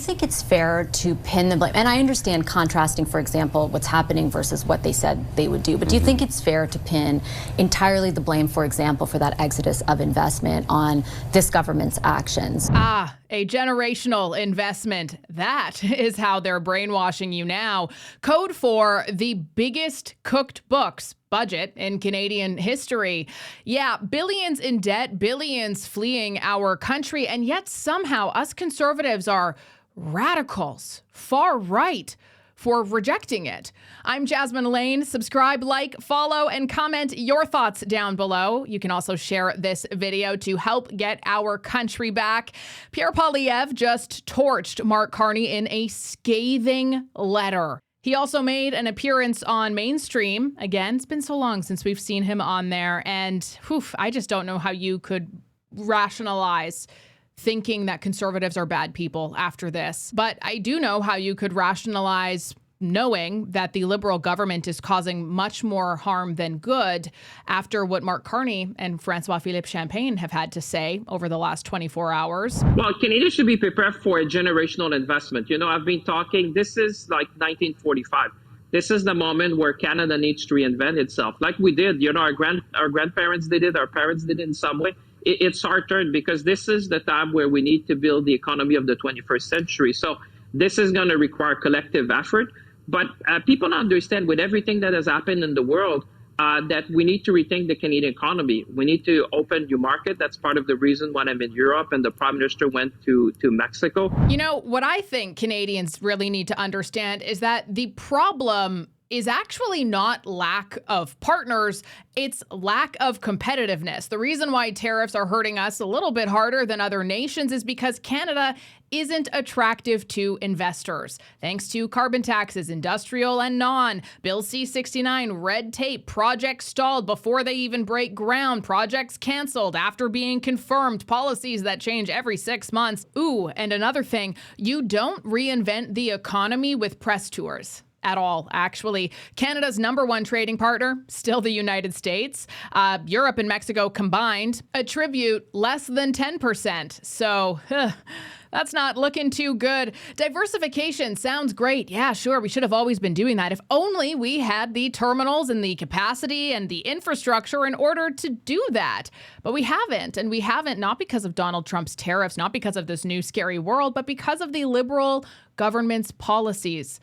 think it's fair to pin the blame? And I understand contrasting, for example, what's happening versus what they said they would do. But do you think it's fair to pin entirely the blame, for example, for that exodus of investment on this government's actions? A generational investment. That is how they're brainwashing you now. Code for the biggest cooked books budget in Canadian history. Yeah, billions in debt, billions fleeing our country, and yet somehow us conservatives are radicals, far right, for rejecting it. I'm Jasmine Lane. Subscribe, like, follow, and comment your thoughts down below. You can also share this video to help get our country back. Pierre Poilievre just torched Mark Carney in a scathing letter. He also made an appearance on Mainstream. Again, it's been so long since we've seen him on there. And I just don't know how you could rationalize thinking that conservatives are bad people after this. But I do know how you could rationalize knowing that the Liberal government is causing much more harm than good after what Mark Carney and François-Philippe Champagne have had to say over the last 24 hours. Well, Canadians should be prepared for a generational investment. You know, I've been talking, this is like 1945. This is the moment where Canada needs to reinvent itself. Like we did, you know, our grandparents did it, our parents did it in some way. It's our turn, because this is the time where we need to build the economy of the 21st century. So this is going to require collective effort. But people understand, with everything that has happened in the world, that we need to rethink the Canadian economy. We need to open new market. That's part of the reason why I'm in Europe and the Prime Minister went to Mexico. You know, what I think Canadians really need to understand is that the problem is actually not lack of partners, it's lack of competitiveness. The reason why tariffs are hurting us a little bit harder than other nations is because Canada isn't attractive to investors. Thanks to carbon taxes, industrial and non, Bill C-69, red tape, projects stalled before they even break ground, projects canceled after being confirmed, policies that change every 6 months. Ooh, and another thing, you don't reinvent the economy with press tours. At all, actually. Canada's #1 trading partner, still the United States. Europe and Mexico combined attribute less than 10%. So, that's not looking too good. Diversification sounds great. Yeah, sure, we should have always been doing that. If only we had the terminals and the capacity and the infrastructure in order to do that. But we haven't, and we haven't not because of Donald Trump's tariffs, not because of this new scary world, but because of the Liberal government's policies.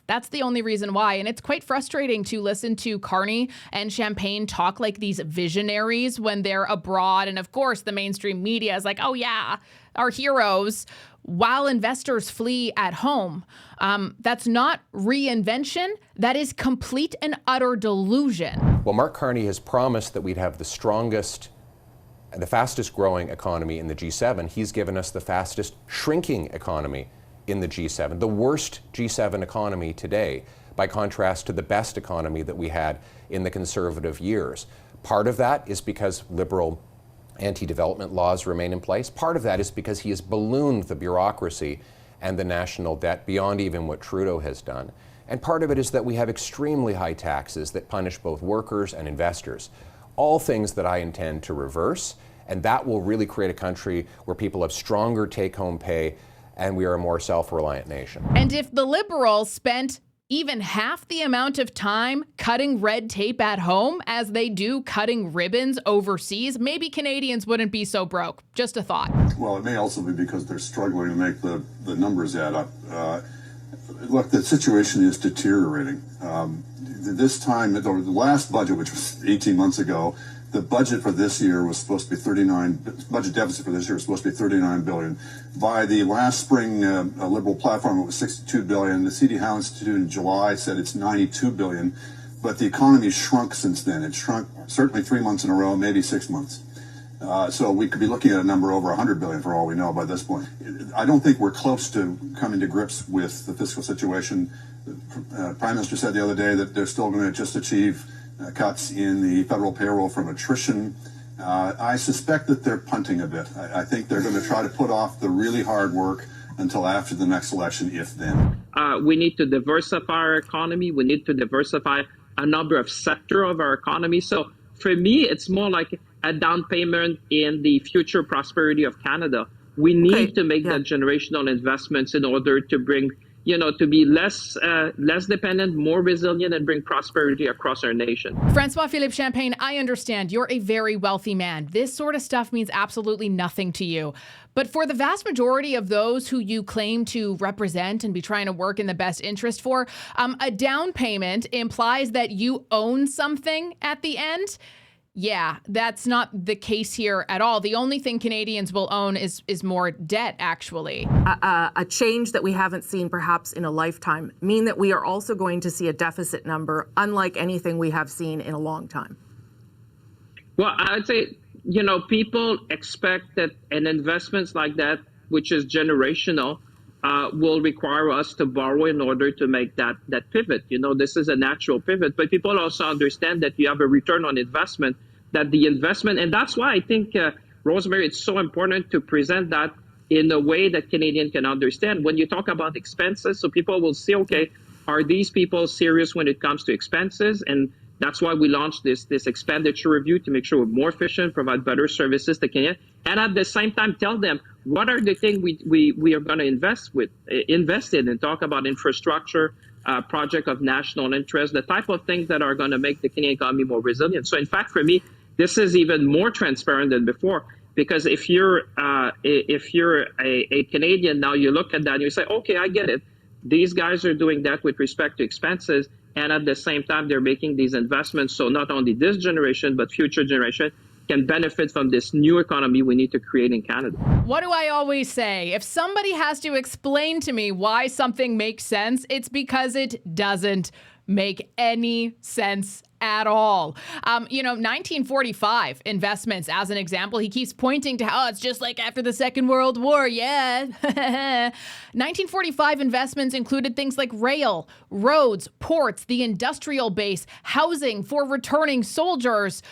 That's the only reason why. And it's quite frustrating to listen to Carney and Champagne talk like these visionaries when they're abroad. And of course, the mainstream media is like, oh yeah, our heroes, while investors flee at home. That's not reinvention. That is complete and utter delusion. Well, Mark Carney has promised that we'd have the strongest and the fastest growing economy in the G7. He's given us the fastest shrinking economy in the G7, the worst G7 economy today, by contrast to the best economy that we had in the Conservative years. Part of that is because Liberal anti-development laws remain in place. Part of that is because he has ballooned the bureaucracy and the national debt beyond even what Trudeau has done. And part of it is that we have extremely high taxes that punish both workers and investors. All things that I intend to reverse, and that will really create a country where people have stronger take-home pay, and we are a more self-reliant nation. And if the Liberals spent even half the amount of time cutting red tape at home as they do cutting ribbons overseas, maybe Canadians wouldn't be so broke. Just a thought. Well, it may also be because they're struggling to make the numbers add up. Look, the situation is deteriorating. This time, the last budget, which was 18 months ago, the budget for this year was supposed to be budget deficit for this year was supposed to be $39 billion. By the last spring Liberal platform, it was $62 billion. The C.D. Howe Institute in July said it's $92 billion, but the economy shrunk since then. It shrunk certainly 3 months in a row, maybe 6 months. So we could be looking at a number over $100 billion for all we know by this point. I don't think we're close to coming to grips with the fiscal situation. The Prime Minister said the other day that they're still going to just achieve cuts in the federal payroll from attrition. I suspect that they're punting a bit. I think they're going to try to put off the really hard work until after the next election, if then. We need to diversify our economy. We need to diversify a number of sectors of our economy. So for me, it's more like a down payment in the future prosperity of Canada. We need to make that generational investments in order to bring, to be less dependent, more resilient, and bring prosperity across our nation. Francois-Philippe Champagne, I understand you're a very wealthy man. This sort of stuff means absolutely nothing to you. But for the vast majority of those who you claim to represent and be trying to work in the best interest for, a down payment implies that you own something at the end. Yeah, that's not the case here at all. The only thing Canadians will own is more debt, actually. A change that we haven't seen perhaps in a lifetime mean that we are also going to see a deficit number unlike anything we have seen in a long time. Well, I'd say, people expect that an investments like that, which is generational, will require us to borrow in order to make that pivot. This is a natural pivot, but people also understand that you have a return on investment, that the investment, and that's why I think, Rosemary, it's so important to present that in a way that Canadian can understand. When you talk about expenses, so people will see, okay, are these people serious when it comes to expenses? And that's why we launched this expenditure review to make sure we're more efficient, provide better services to Kenya, and at the same time tell them what are the things we are going to invest in, and talk about infrastructure, project of national interest, the type of things that are going to make the Canadian economy more resilient. So in fact, for me, this is even more transparent than before, because if you're a Canadian now, you look at that and you say, okay, I get it. These guys are doing that with respect to expenses, and at the same time, they're making these investments. So not only this generation, but future generation can benefit from this new economy we need to create in Canada. What do I always say? If somebody has to explain to me why something makes sense, it's because it doesn't make any sense at all. 1945 investments, as an example, he keeps pointing to how it's just like after the Second World War. Yeah. 1945 investments included things like rail, roads, ports, the industrial base, housing for returning soldiers.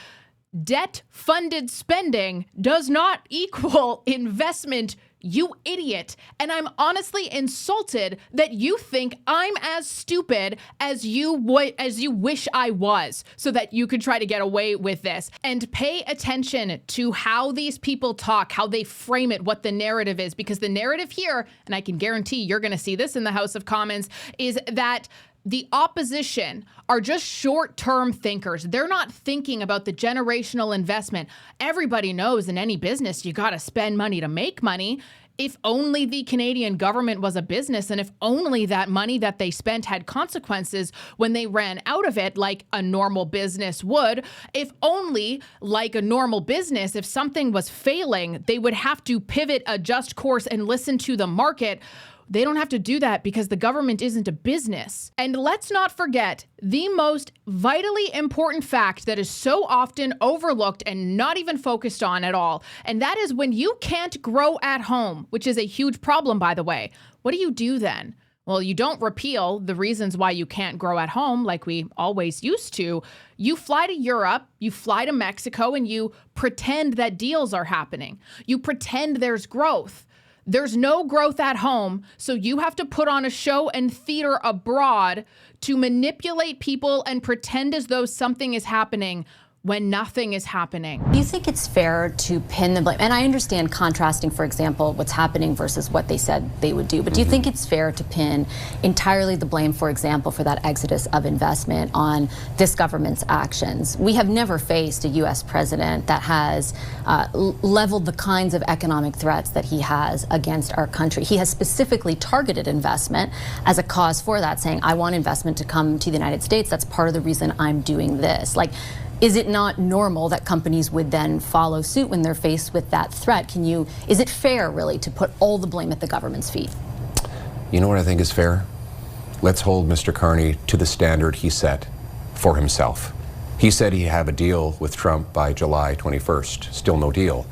Debt-funded spending does not equal investment, you idiot. And I'm honestly insulted that you think I'm as stupid as you wish I was, so that you could try to get away with this. And pay attention to how these people talk, how they frame it, what the narrative is, because the narrative here, and I can guarantee you're going to see this in the House of Commons, is that the opposition are just short-term thinkers. They're not thinking about the generational investment. Everybody knows in any business, you got to spend money to make money. If only the Canadian government was a business, and if only that money that they spent had consequences when they ran out of it, like a normal business would. If only, like a normal business, if something was failing, they would have to pivot, adjust course, and listen to the market. They don't have to do that because the government isn't a business. And let's not forget the most vitally important fact that is so often overlooked and not even focused on at all. And that is when you can't grow at home, which is a huge problem, by the way. What do you do then? Well, you don't repeal the reasons why you can't grow at home like we always used to. You fly to Europe, you fly to Mexico, and you pretend that deals are happening. You pretend there's growth. There's no growth at home, so you have to put on a show and theater abroad to manipulate people and pretend as though something is happening when nothing is happening. Do you think it's fair to pin the blame? And I understand contrasting, for example, what's happening versus what they said they would do. But do you think it's fair to pin entirely the blame, for example, for that exodus of investment on this government's actions? We have never faced a U.S. president that has leveled the kinds of economic threats that he has against our country. He has specifically targeted investment as a cause for that, saying, I want investment to come to the United States. That's part of the reason I'm doing this. Is it not normal that companies would then follow suit when they're faced with that threat? Is it fair, really, to put all the blame at the government's feet? You know what I think is fair? Let's hold Mr. Carney to the standard he set for himself. He said he'd have a deal with Trump by July 21st. Still no deal.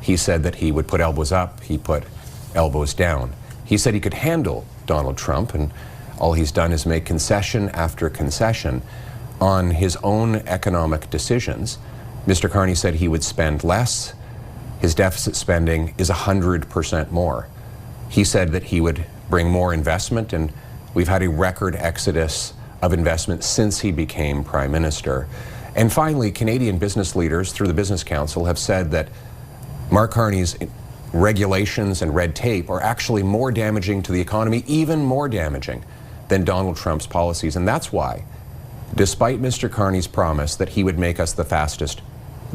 He said that he would put elbows up. He put elbows down. He said he could handle Donald Trump, and all he's done is make concession after concession on his own economic decisions. Mr. Carney said he would spend less. His deficit spending is 100% more. He said that he would bring more investment, and we've had a record exodus of investment since he became Prime Minister. And finally, Canadian business leaders through the Business Council have said that Mark Carney's regulations and red tape are actually more damaging to the economy, even more damaging than Donald Trump's policies. And that's why, despite Mr. Carney's promise that he would make us the fastest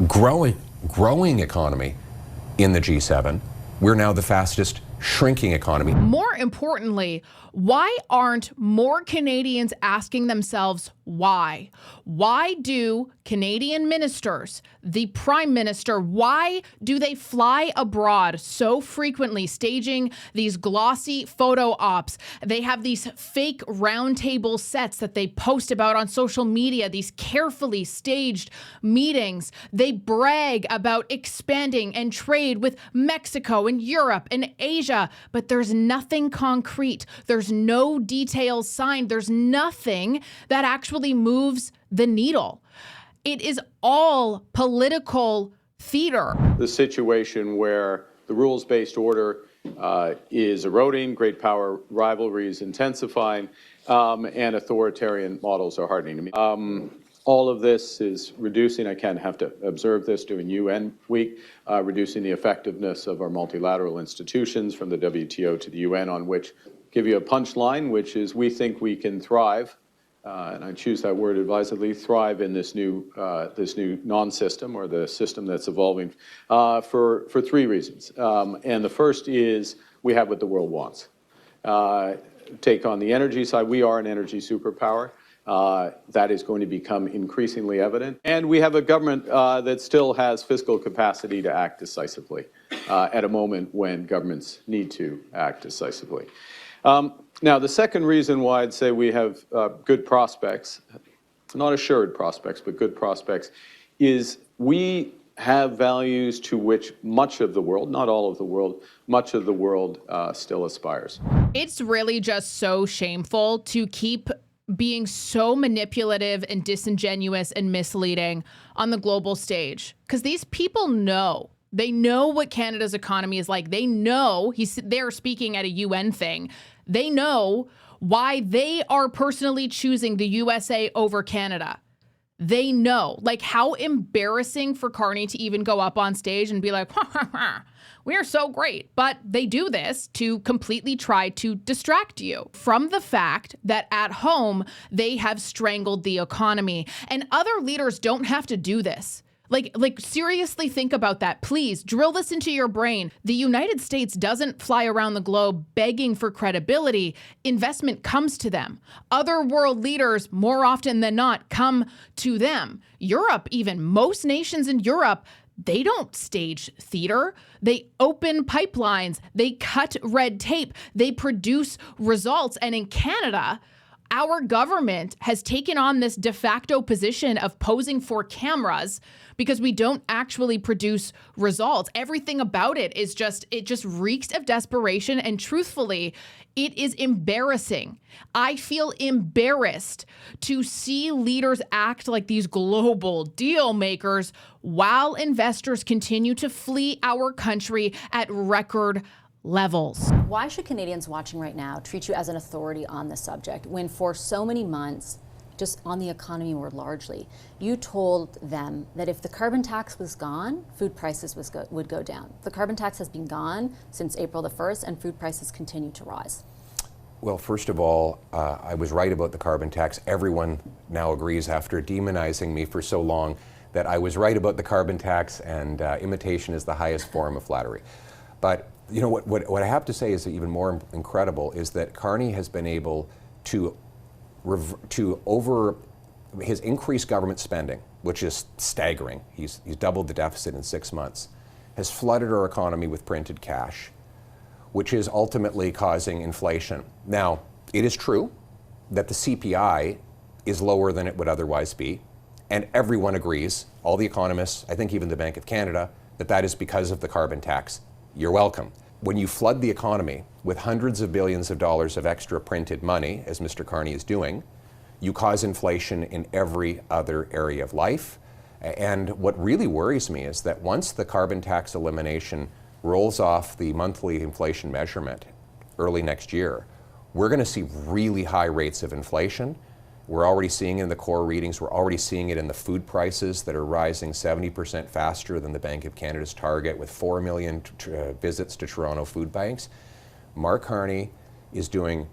growing economy in the G7, we're now the fastest shrinking economy. More importantly, why aren't more Canadians asking themselves why? Why do Canadian ministers, the Prime Minister, why do they fly abroad so frequently, staging these glossy photo ops? They have these fake roundtable sets that they post about on social media, these carefully staged meetings. They brag about expanding and trade with Mexico and Europe and Asia, but there's nothing concrete. There's no details signed. There's nothing that actually moves the needle. It is all political theater. The situation where the rules-based order is eroding, great power rivalries intensifying, and authoritarian models are hardening. All of this is reducing, I can't have to observe this during UN week, reducing the effectiveness of our multilateral institutions from the WTO to the UN, on which give you a punchline, which is we think we can thrive, and I choose that word advisedly, thrive in this new non-system, or the system that's evolving, for three reasons. And the first is we have what the world wants. Take on the energy side, we are an energy superpower. That is going to become increasingly evident. And we have a government that still has fiscal capacity to act decisively at a moment when governments need to act decisively. Now, the second reason why I'd say we have good prospects, not assured prospects, but good prospects, is we have values to which much of the world, not all of the world, much of the world still aspires. It's really just so shameful to keep being so manipulative and disingenuous and misleading on the global stage, because these people know. They know what Canada's economy is like. They know, they're speaking at a UN thing. They know why they are personally choosing the USA over Canada. They know, like, how embarrassing for Carney to even go up on stage and be like, we are so great. But they do this to completely try to distract you from the fact that at home, they have strangled the economy. And other leaders don't have to do this. Like seriously think about that. Please drill this into your brain. The United States doesn't fly around the globe begging for credibility. Investment comes to them. Other world leaders, more often than not, come to them. Europe, even most nations in Europe, they don't stage theater. They open pipelines. They cut red tape. They produce results. And in Canada, our government has taken on this de facto position of posing for cameras because we don't actually produce results. Everything about it is it just reeks of desperation. And truthfully, it is embarrassing. I feel embarrassed to see leaders act like these global deal makers while investors continue to flee our country at record levels. Why should Canadians watching right now treat you as an authority on this subject when for so many months, just on the economy more largely, you told them that if the carbon tax was gone, food prices would go down? The carbon tax has been gone since April the 1st and food prices continue to rise. Well, first of all, I was right about the carbon tax. Everyone now agrees after demonizing me for so long that I was right about the carbon tax, and imitation is the highest form of flattery. But you know what I have to say is even more incredible is that Carney has been able to over his increased government spending, which is staggering. He's doubled the deficit in 6 months, has flooded our economy with printed cash, which is ultimately causing inflation. Now, it is true that the CPI is lower than it would otherwise be, and everyone agrees, all the economists, I think even the Bank of Canada, that is because of the carbon tax. You're welcome. When you flood the economy with hundreds of billions of dollars of extra printed money, as Mr. Carney is doing, you cause inflation in every other area of life. And what really worries me is that once the carbon tax elimination rolls off the monthly inflation measurement early next year, we're going to see really high rates of inflation We're already seeing it in the core readings. We're already seeing it in the food prices that are rising 70% faster than the Bank of Canada's target, with 4 million visits to Toronto food banks. Mark Carney is doing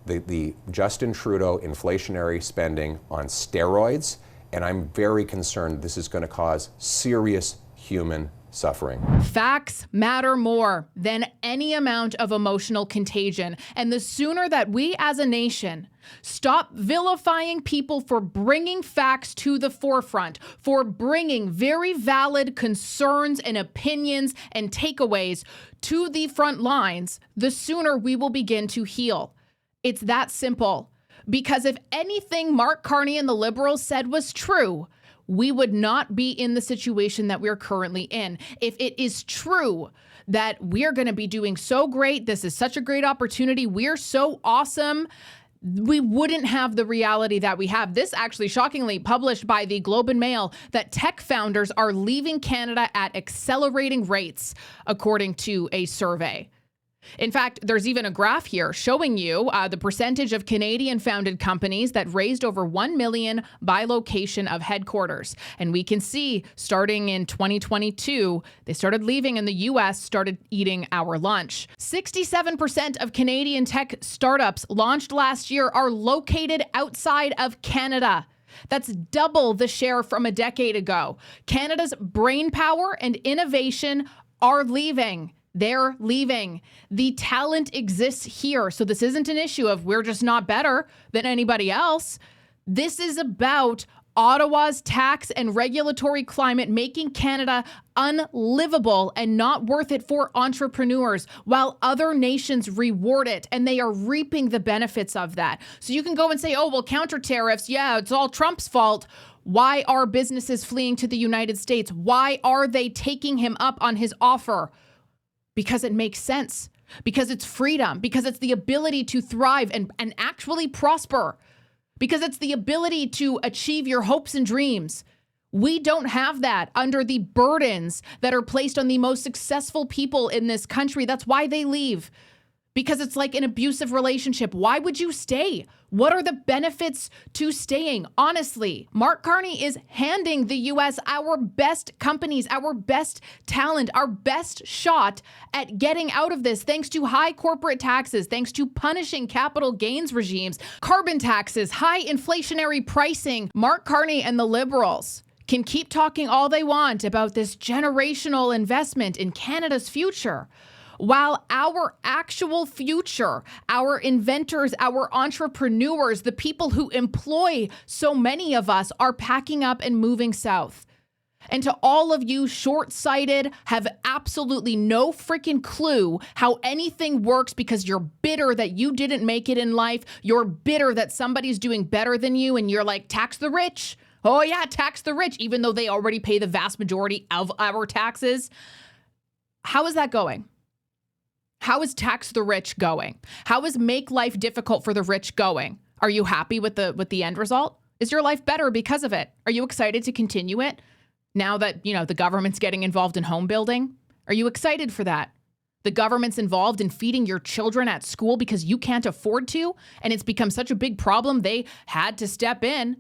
the Justin Trudeau inflationary spending on steroids, and I'm very concerned this is going to cause serious human suffering. Facts matter more than any amount of emotional contagion. And the sooner that we as a nation stop vilifying people for bringing facts to the forefront, for bringing very valid concerns and opinions and takeaways to the front lines, the sooner we will begin to heal. It's that simple. Because if anything Mark Carney and the Liberals said was true, we would not be in the situation that we're currently in. If it is true that we're going to be doing so great, this is such a great opportunity, we're so awesome, we wouldn't have the reality that we have. This actually shockingly published by the Globe and Mail that tech founders are leaving Canada at accelerating rates, according to a survey. In fact, there's even a graph here showing you the percentage of Canadian-founded companies that raised over $1 million by location of headquarters. And we can see, starting in 2022, they started leaving in the U.S., started eating our lunch. 67% of Canadian tech startups launched last year are located outside of Canada. That's double the share from a decade ago. Canada's brainpower and innovation are leaving. They're leaving. The talent exists here. So this isn't an issue of we're just not better than anybody else. This is about Ottawa's tax and regulatory climate making Canada unlivable and not worth it for entrepreneurs, while other nations reward it, and they are reaping the benefits of that. So you can go and say, oh, well, counter tariffs, yeah, it's all Trump's fault. Why are businesses fleeing to the United States? Why are they taking him up on his offer? Because it makes sense, because it's freedom, because it's the ability to thrive and actually prosper, because it's the ability to achieve your hopes and dreams. We don't have that under the burdens that are placed on the most successful people in this country. That's why they leave, because it's like an abusive relationship. Why would you stay? What are the benefits to staying? Honestly, Mark Carney is handing the U.S. our best companies, our best talent, our best shot at getting out of this, thanks to high corporate taxes, thanks to punishing capital gains regimes, carbon taxes, high inflationary pricing. Mark Carney and the Liberals can keep talking all they want about this generational investment in Canada's future, while our actual future, our inventors, our entrepreneurs, the people who employ so many of us are packing up and moving south. And to all of you short-sighted, have absolutely no freaking clue how anything works because you're bitter that you didn't make it in life, you're bitter that somebody's doing better than you, and you're like, tax the rich. Oh yeah, tax the rich, even though they already pay the vast majority of our taxes. How is that going? How is tax the rich going? How is make life difficult for the rich going? Are you happy with the end result? Is your life better because of it? Are you excited to continue it now that, the government's getting involved in home building? Are you excited for that? The government's involved in feeding your children at school because you can't afford to, and it's become such a big problem they had to step in.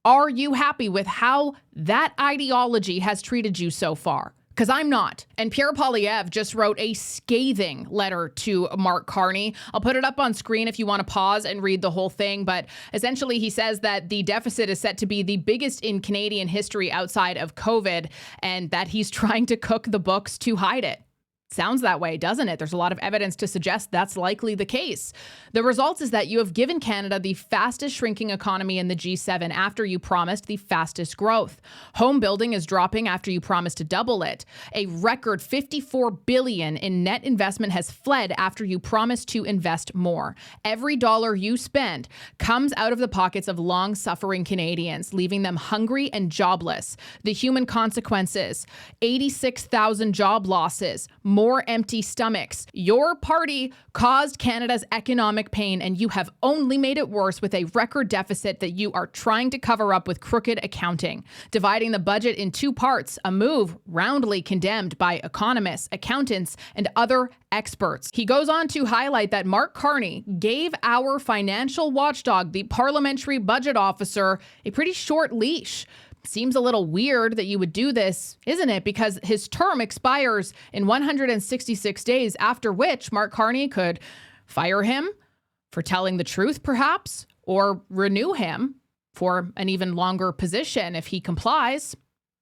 Are you happy with how that ideology has treated you so far? Because I'm not. And Pierre Poilievre just wrote a scathing letter to Mark Carney. I'll put it up on screen if you want to pause and read the whole thing. But essentially, he says that the deficit is set to be the biggest in Canadian history outside of COVID, and that he's trying to cook the books to hide it. Sounds that way, doesn't it? There's a lot of evidence to suggest that's likely the case. The result is that you have given Canada the fastest shrinking economy in the G7 after you promised the fastest growth. Home building is dropping after you promised to double it. A record $54 billion in net investment has fled after you promised to invest more. Every dollar you spend comes out of the pockets of long-suffering Canadians, leaving them hungry and jobless. The human consequences: 86,000 job losses, more empty stomachs. Your party caused Canada's economic pain, and you have only made it worse with a record deficit that you are trying to cover up with crooked accounting. Dividing the budget in two parts, a move roundly condemned by economists, accountants, and other experts. He goes on to highlight that Mark Carney gave our financial watchdog, the parliamentary budget officer, a pretty short leash. Seems a little weird that you would do this, isn't it? Because his term expires in 166 days, after which Mark Carney could fire him for telling the truth, perhaps, or renew him for an even longer position if he complies.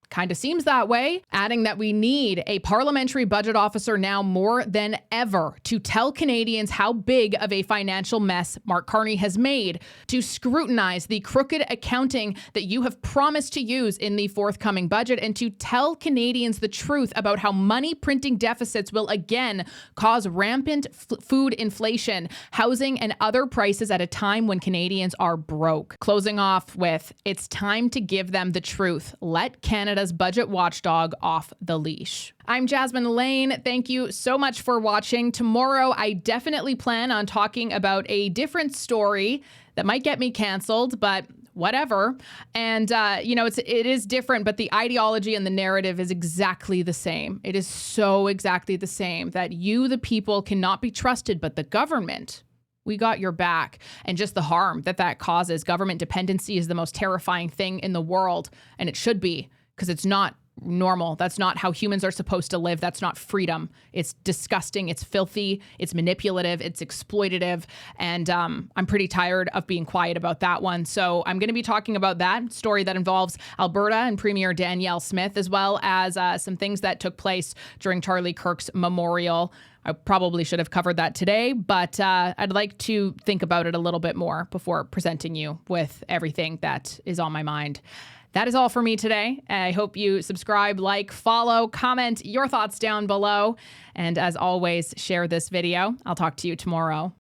Kind of seems that way, adding that we need a parliamentary budget officer now more than ever to tell Canadians how big of a financial mess Mark Carney has made, to scrutinize the crooked accounting that you have promised to use in the forthcoming budget, and to tell Canadians the truth about how money printing deficits will again cause rampant food inflation, housing, and other prices at a time when Canadians are broke. Closing off with, it's time to give them the truth. Let Canada's budget watchdog off the leash. I'm Jasmine Lane. Thank you so much for watching. Tomorrow, I definitely plan on talking about a different story that might get me canceled, but whatever. And, it is different, but the ideology and the narrative is exactly the same. It is so exactly the same, that you, the people, cannot be trusted, but the government, we got your back. And just the harm that that causes. Government dependency is the most terrifying thing in the world, and it should be, because it's not normal. That's not how humans are supposed to live. That's not freedom. It's disgusting. It's filthy. It's manipulative. It's exploitative. And I'm pretty tired of being quiet about that one. So I'm going to be talking about that story that involves Alberta and Premier Danielle Smith, as well as some things that took place during Charlie Kirk's memorial. I probably should have covered that today, but I'd like to think about it a little bit more before presenting you with everything that is on my mind. That is all for me today. I hope you subscribe, like, follow, comment your thoughts down below. And as always, share this video. I'll talk to you tomorrow.